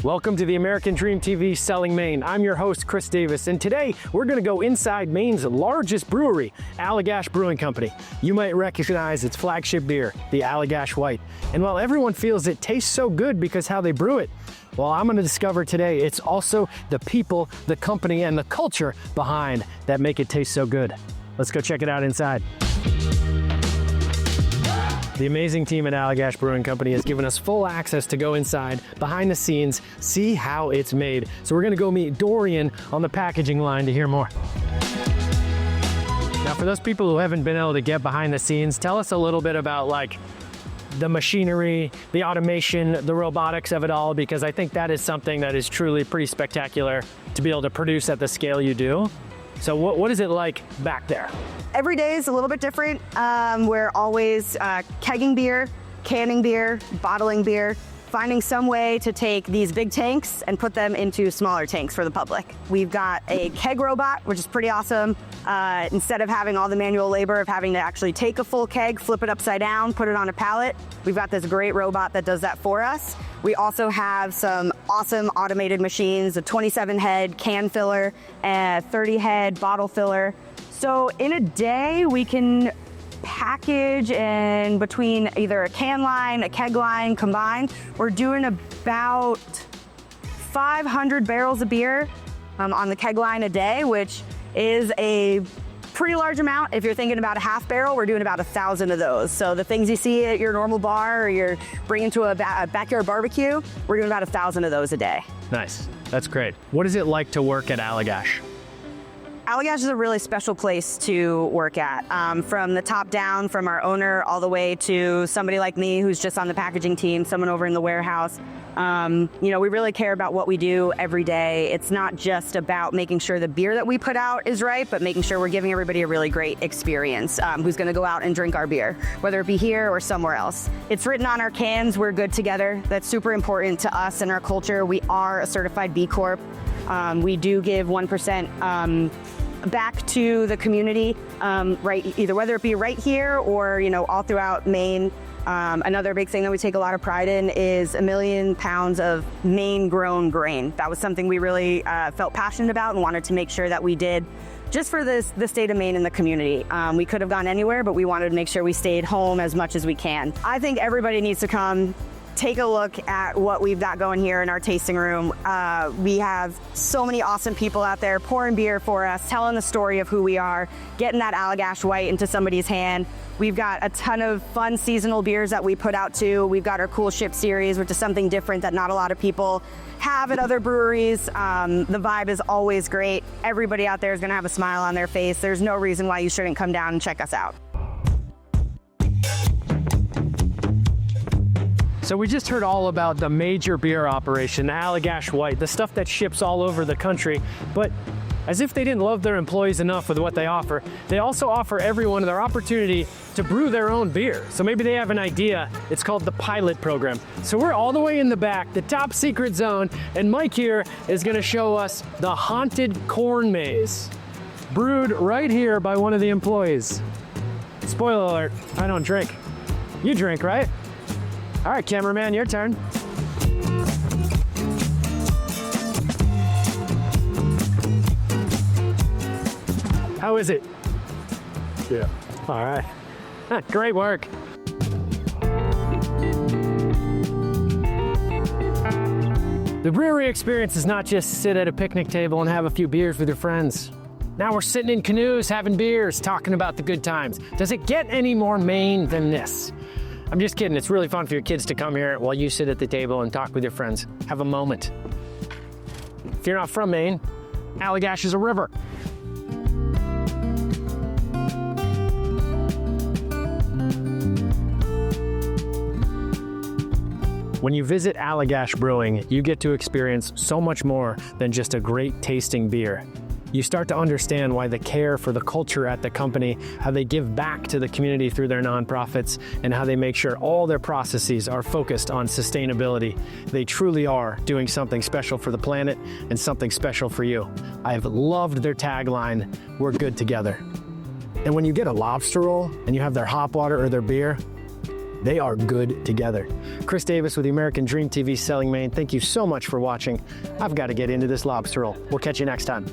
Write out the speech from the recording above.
Welcome to the American Dream TV Selling Maine. I'm your host, Chris Davis, and today we're going to go inside Maine's largest brewery, Allagash Brewing Company. You might recognize its flagship beer, the Allagash White. And while everyone feels it tastes so good because how they brew it, well, I'm going to discover today it's also the people, the company, and the culture behind that make it taste so good. Let's go check it out inside. The amazing team at Allagash Brewing Company has given us full access to go inside, behind the scenes, see how it's made. So we're gonna go meet Dorian on the packaging line to hear more. Now, for those people who haven't been able to get behind the scenes, tell us a little bit about like the machinery, the automation, the robotics of it all, because I think that is something that is truly pretty spectacular to be able to produce at the scale you do. So what is it like back there? Every day is a little bit different. We're always kegging beer, canning beer, bottling beer, finding some way to take these big tanks and put them into smaller tanks for the public. We've got a keg robot, which is pretty awesome. Instead of having all the manual labor of having to actually take a full keg, flip it upside down, put it on a pallet, we've got this great robot that does that for us. We also have some awesome automated machines, a 27-head can filler and a 30-head bottle filler. So in a day, we can package in between either a can line, a keg line combined. We're doing about 500 barrels of beer on the keg line a day, which is a pretty large amount. If you're thinking about a half barrel, we're doing about 1,000 of those. So the things you see at your normal bar or you're bringing to a backyard barbecue, we're doing about 1,000 of those a day. Nice, that's great. What is it like to work at Allagash? Allagash is a really special place to work at. From the top down, from our owner all the way to somebody like me who's just on the packaging team, someone over in the warehouse. We really care about what we do every day. It's not just about making sure the beer that we put out is right, but making sure we're giving everybody a really great experience who's gonna go out and drink our beer, whether it be here or somewhere else. It's written on our cans, we're good together. That's super important to us and our culture. We are a certified B Corp. We do give 1% back to the community, either whether it be right here or all throughout Maine. Another big thing that we take a lot of pride in is 1 million pounds of Maine-grown grain. That was something we really felt passionate about and wanted to make sure that we did just for the state of Maine and the community. We could have gone anywhere, but we wanted to make sure we stayed home as much as we can. I think everybody needs to come take a look at what we've got going here in our tasting room. We have so many awesome people out there pouring beer for us, telling the story of who we are, getting that Allagash White into somebody's hand. We've got a ton of fun seasonal beers that we put out too. We've got our Cool Ship series, which is something different that not a lot of people have at other breweries. The vibe is always great. Everybody out there is gonna have a smile on their face. There's no reason why you shouldn't come down and check us out. So we just heard all about the major beer operation, the Allagash White, the stuff that ships all over the country. But as if they didn't love their employees enough with what they offer, they also offer everyone their opportunity to brew their own beer. So maybe they have an idea. It's called the pilot program. So we're all the way in the back, the top secret zone, and Mike here is gonna show us the haunted corn maze, brewed right here by one of the employees. Spoiler alert, I don't drink. You drink, right? All right, cameraman, your turn. How is it? Yeah. All right. Great work. The brewery experience is not just sit at a picnic table and have a few beers with your friends. Now we're sitting in canoes, having beers, talking about the good times. Does it get any more Maine than this? I'm just kidding. It's really fun for your kids to come here while you sit at the table and talk with your friends. Have a moment. If you're not from Maine, Allagash is a river. When you visit Allagash Brewing, you get to experience so much more than just a great tasting beer. You start to understand why they care for the culture at the company, how they give back to the community through their nonprofits, and how they make sure all their processes are focused on sustainability. They truly are doing something special for the planet and something special for you. I've loved their tagline, "We're good together." And when you get a lobster roll and you have their hop water or their beer, They are good together. Chris Davis with the American Dream TV Selling Maine. Thank you so much for watching. I've got to get into this lobster roll. We'll catch you next time.